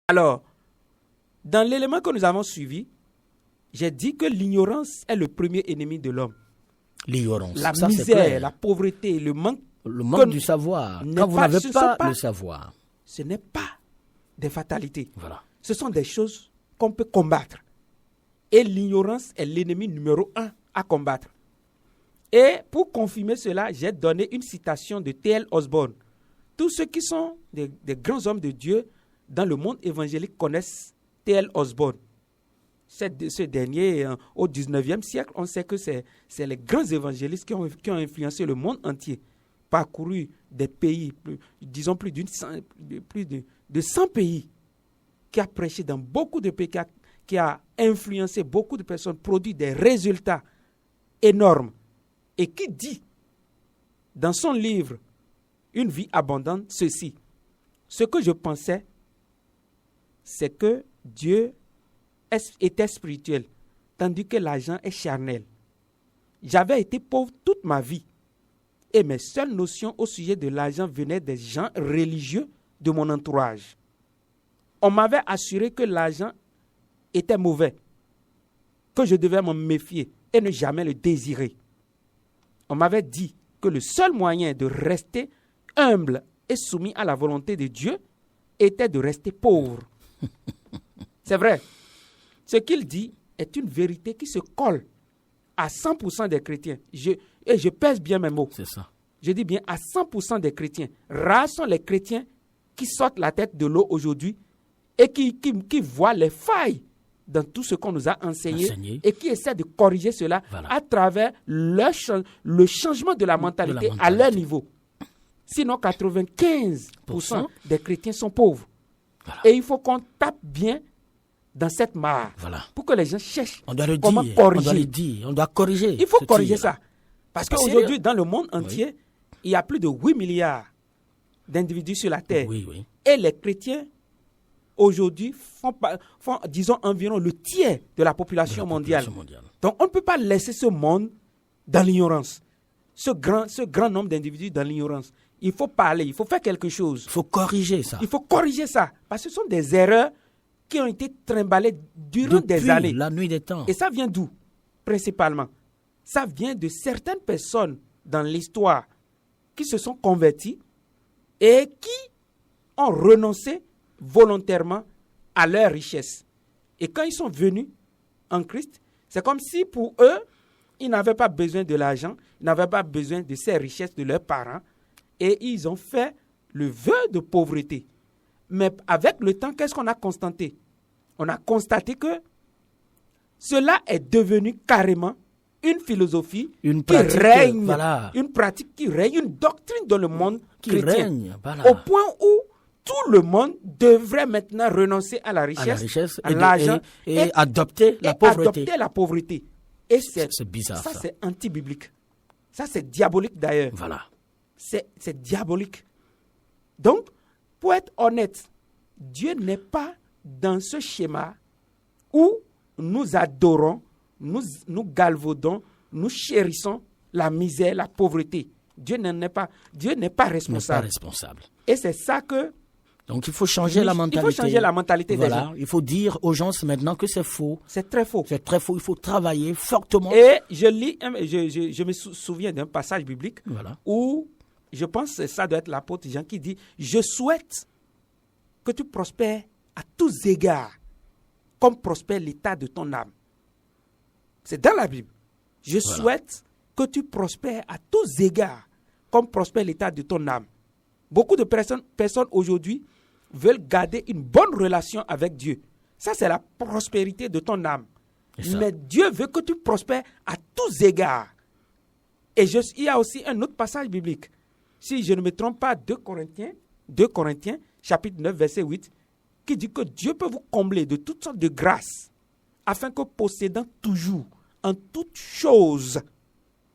Alors, dans l'élément que nous avons suivi, j'ai dit que l'ignorance est le premier ennemi de l'homme. L'ignorance. La ça, misère, la pauvreté, le manque du savoir. Quand vous n'avez pas le savoir. Ce n'est pas des fatalités. Voilà. Ce sont des choses qu'on peut combattre. Et l'ignorance est l'ennemi numéro 1 à combattre. Et pour confirmer cela, j'ai donné une citation de T.L. Osborne. Tous ceux qui sont des grands hommes de Dieu dans le monde évangélique connaissent T.L. Osborne. Ce dernier, au 19e siècle, on sait que c'est les grands évangélistes qui ont influencé le monde entier, parcouru des pays, plus de 100 pays, qui a prêché dans beaucoup de pays, qui a influencé beaucoup de personnes, produit des résultats énormes, et qui dit dans son livre « Une vie abondante » ceci: ce que je pensais, c'est que Dieu était spirituel, tandis que l'argent est charnel. J'avais été pauvre toute ma vie, et mes seules notions au sujet de l'argent venaient des gens religieux de mon entourage. On m'avait assuré que l'argent était mauvais, que je devais m'en méfier et ne jamais le désirer. On m'avait dit que le seul moyen de rester humble et soumis à la volonté de Dieu était de rester pauvre. C'est vrai. Ce qu'il dit est une vérité qui se colle à 100% des chrétiens. Et je pèse bien mes mots. C'est ça. Je dis bien à 100% des chrétiens. Rares sont les chrétiens qui sortent la tête de l'eau aujourd'hui et qui voient les failles dans tout ce qu'on nous a enseigné et qui essaient de corriger cela à travers le changement de la mentalité à leur niveau. Sinon, 95% des chrétiens sont pauvres. Voilà. Et il faut qu'on tape bien dans cette mare pour que les gens cherchent comment corriger. On doit corriger. Il faut corriger ça. Parce qu'aujourd'hui, dans le monde entier, il y a plus de 8 milliards d'individus sur la Terre. Oui. Et les chrétiens, aujourd'hui, font, disons, environ le tiers de la population mondiale. Donc, on ne peut pas laisser ce monde dans l'ignorance. Ce grand nombre d'individus dans l'ignorance. Il faut parler, il faut faire quelque chose. Il faut corriger ça. Il faut corriger ça. Parce que ce sont des erreurs qui ont été trimballées durant des années. La nuit des temps. Et ça vient d'où, principalement? Ça vient de certaines personnes dans l'histoire qui se sont converties et qui ont renoncé volontairement à leur richesse. Et quand ils sont venus en Christ, c'est comme si pour eux, ils n'avaient pas besoin de l'argent, ils n'avaient pas besoin de ces richesses de leurs parents, et ils ont fait le vœu de pauvreté. Mais avec le temps, qu'est-ce qu'on a constaté? On a constaté que cela est devenu carrément une philosophie une pratique, qui règne, une pratique qui règne, une doctrine dans le monde chrétien, au point où tout le monde devrait maintenant renoncer à la richesse, à l'argent et adopter la pauvreté. Et c'est bizarre. Ça, c'est anti-biblique. Ça, c'est diabolique d'ailleurs. Voilà. C'est diabolique. Donc, pour être honnête, Dieu n'est pas dans ce schéma où nous adorons, nous galvaudons, nous chérissons la misère, la pauvreté. Dieu n'est pas responsable. Et c'est ça que... Donc il faut changer la mentalité. Il faut changer la mentalité des gens. Il faut dire aux gens maintenant que c'est faux. C'est très faux. C'est très faux. Il faut travailler fortement. Et je me souviens d'un passage biblique où je pense que ça doit être l'apôtre Jean qui dit « Je souhaite que tu prospères à tous égards, comme prospère l'état de ton âme. » C'est dans la Bible. Je souhaite que tu prospères à tous égards, comme prospère l'état de ton âme. Beaucoup de personnes aujourd'hui veulent garder une bonne relation avec Dieu. Ça, c'est la prospérité de ton âme. Mais Dieu veut que tu prospères à tous égards. Et il y a aussi un autre passage biblique. Si je ne me trompe pas, 2 Corinthiens, chapitre 9, verset 8, qui dit que Dieu peut vous combler de toutes sortes de grâces, afin que possédant toujours, en toutes choses,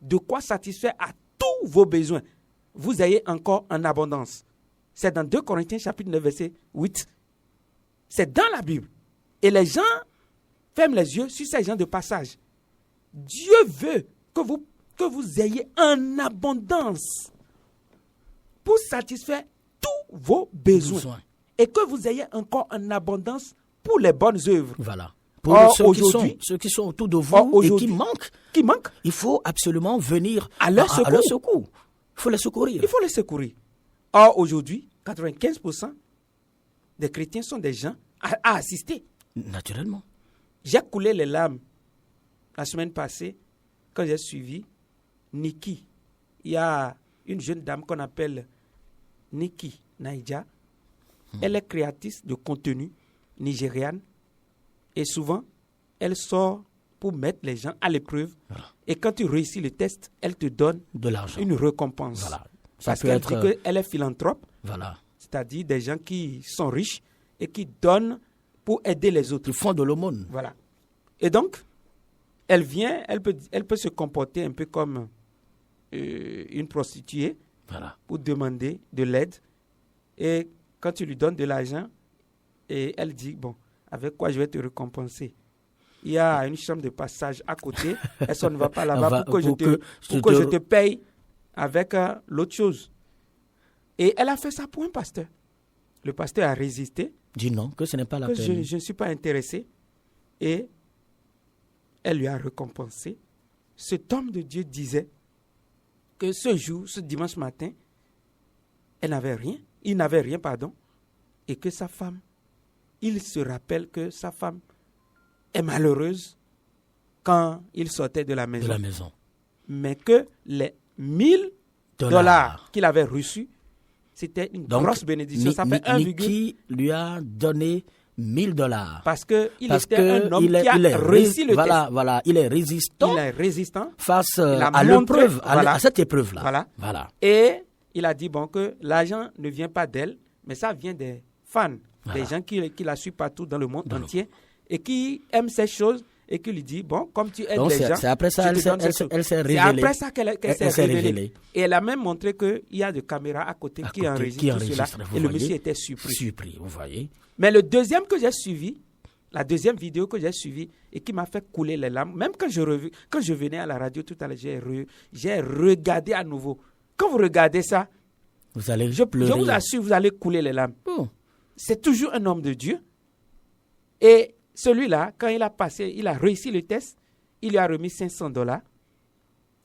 de quoi satisfaire à tous vos besoins, vous ayez encore en abondance. C'est dans 2 Corinthiens chapitre 9, verset 8. C'est dans la Bible. Et les gens ferment les yeux sur ces genres de passages. Dieu veut que vous ayez en abondance pour satisfaire tous vos besoins. et que vous ayez encore en abondance pour les bonnes œuvres. Voilà. Pour ceux qui sont autour de vous et qui manquent, il faut absolument venir à leur secours. Il faut les secourir. Il faut les secourir. Or, aujourd'hui, 95% des chrétiens sont des gens à assister. Naturellement. J'ai coulé les larmes la semaine passée quand j'ai suivi Nikki. Il y a une jeune dame qu'on appelle Nikki Naija. Elle est créatrice de contenu nigériane et souvent, elle sort pour mettre les gens à l'épreuve. Voilà. Et quand tu réussis le test, elle te donne de l'argent, une récompense. Voilà. Parce qu'elle dit qu'elle est philanthrope, voilà. C'est-à-dire des gens qui sont riches et qui donnent pour aider les autres. Ils font de l'aumône. Voilà. Et donc, elle vient, elle peut se comporter un peu comme une prostituée, voilà, pour demander de l'aide. Et quand tu lui donnes de l'argent, et elle dit, bon, avec quoi je vais te récompenser? Il y a une chambre de passage à côté. Est-ce qu'on ne va pas là-bas pour que je te paye avec l'autre chose? Et elle a fait ça pour un pasteur. Le pasteur a résisté. Dit non, que ce n'est pas la peine. Je ne suis pas intéressé. Et elle lui a récompensé. Cet homme de Dieu disait que ce dimanche matin, il n'avait rien, et que sa femme, il se rappelle que sa femme est malheureuse quand il sortait de la maison. Mais que les $1000 qu'il avait reçus, c'était une grosse bénédiction. Ça fait Nikki lui a donné $1000. Parce qu'il était un homme qui a réussi le test. Voilà, il est résistant. Face à l'épreuve, à cette épreuve-là. Voilà. Et il a dit que l'argent ne vient pas d'elle, mais ça vient des fans, des gens qui la suivent partout dans le monde entier et qui aiment ces choses et qui lui dit, comme tu aides les gens, c'est après ça elle s'est révélée. C'est après ça qu'elle s'est révélée. Et elle a même montré qu'il y a des caméras à côté qui enregistrent cela. Et le monsieur était surpris. Vous voyez. Mais le deuxième que j'ai suivi, la deuxième vidéo que j'ai suivie et qui m'a fait couler les larmes, même quand je venais à la radio tout à l'heure, j'ai regardé à nouveau. Quand vous regardez ça, vous allez pleurer. Je vous assure, vous allez couler les larmes. C'est toujours un homme de Dieu. Et celui-là, quand il a réussi le test, il lui a remis $500,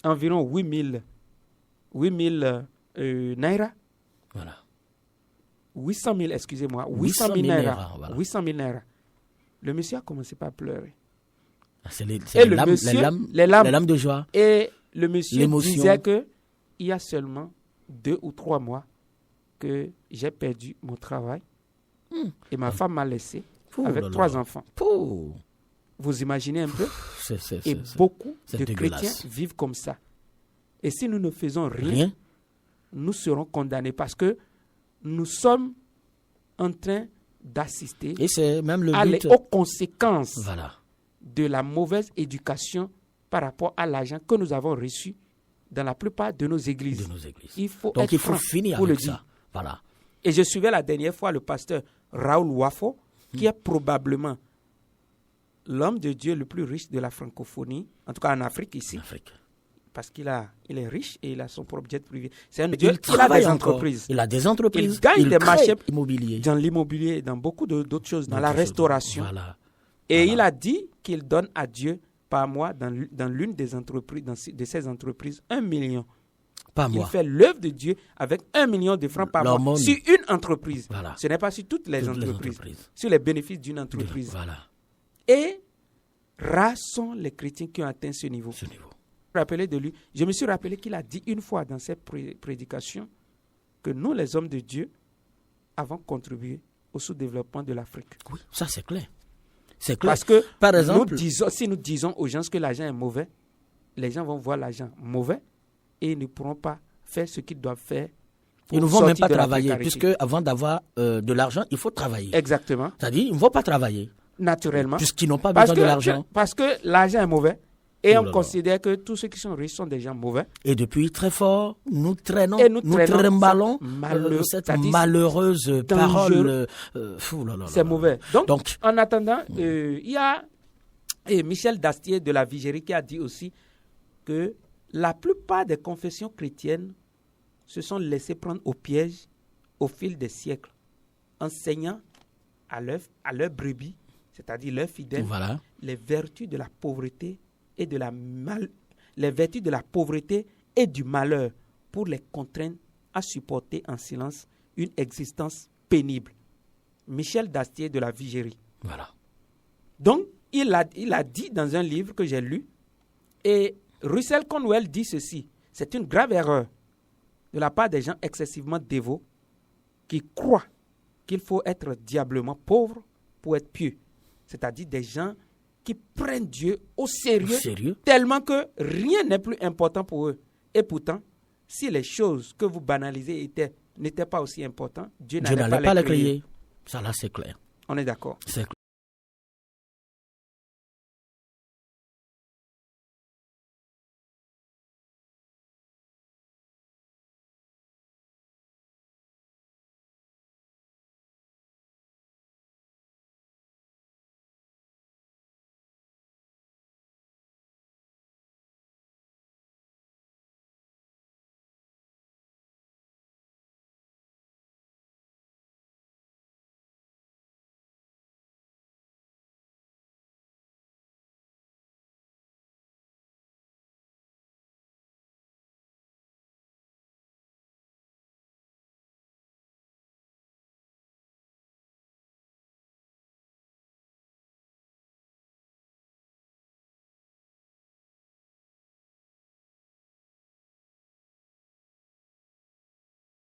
environ 8 000 naira. Voilà. 800 000, excusez-moi. 800 000 naira. Voilà. 800 000 naira. Le monsieur a commencé par pleurer. C'est les larmes de joie. Et le monsieur disait qu'il y a seulement 2 ou 3 mois que j'ai perdu mon travail et ma femme m'a laissé avec 3 enfants. Vous imaginez un peu? Beaucoup de chrétiens vivent comme ça. Et si nous ne faisons rien, nous serons condamnés parce que nous sommes en train d'assister aux conséquences de la mauvaise éducation par rapport à l'argent que nous avons reçu dans la plupart de nos églises. Il faut finir pour avec le dire. Ça. Voilà. Et je suivais la dernière fois le pasteur Raoul Wafo, qui est probablement l'homme de Dieu le plus riche de la francophonie, en tout cas en Afrique ici. Parce qu'il est riche et il a son propre jet privé. C'est un Dieu qui a des entreprises. Il a des entreprises. Il gagne des marchés immobiliers. Dans l'immobilier, dans beaucoup d'autres choses, dans la restauration. Et il a dit qu'il donne à Dieu par mois dans l'une des entreprises, de ses entreprises, 1 million. Il fait l'œuvre de Dieu avec 1 million de francs par mois sur une entreprise. Ce n'est pas sur toutes les entreprises. Sur les bénéfices d'une entreprise. Et rares sont les chrétiens qui ont atteint ce niveau. Je me suis rappelé qu'il a dit une fois dans ses prédications que nous, les hommes de Dieu, avons contribué au sous-développement de l'Afrique. Oui, ça c'est clair. Parce que, par exemple, si nous disons aux gens que l'argent est mauvais, les gens vont voir l'argent mauvais et ils ne pourront pas faire ce qu'ils doivent faire. Ils ne vont même pas travailler, puisque avant d'avoir de l'argent, il faut travailler. Exactement. C'est-à-dire, ils ne vont pas travailler. Naturellement. Puisqu'ils n'ont pas besoin de l'argent. Parce que l'argent est mauvais. Et on considère que tous ceux qui sont riches sont des gens mauvais. Et depuis très fort, nous trimballons cette malheureuse parole. C'est mauvais. Donc, en attendant, il y a Michel Dastier de la Vigerie qui a dit aussi que la plupart des confessions chrétiennes se sont laissées prendre au piège au fil des siècles enseignant à leur brebis, c'est-à-dire leurs fidèles, les vertus de la pauvreté et les vertus de la pauvreté et du malheur pour les contraindre à supporter en silence une existence pénible. Michel Dastier de la Vigerie. Voilà. Donc, il a dit dans un livre que j'ai lu, et Russell Conwell dit ceci: c'est une grave erreur de la part des gens excessivement dévots qui croient qu'il faut être diablement pauvre pour être pieux. C'est-à-dire des gens qui prennent Dieu au sérieux, tellement que rien n'est plus important pour eux. Et pourtant, si les choses que vous banalisez n'étaient pas aussi importantes, Dieu n'allait pas les créer. Ça là, c'est clair. On est d'accord. C'est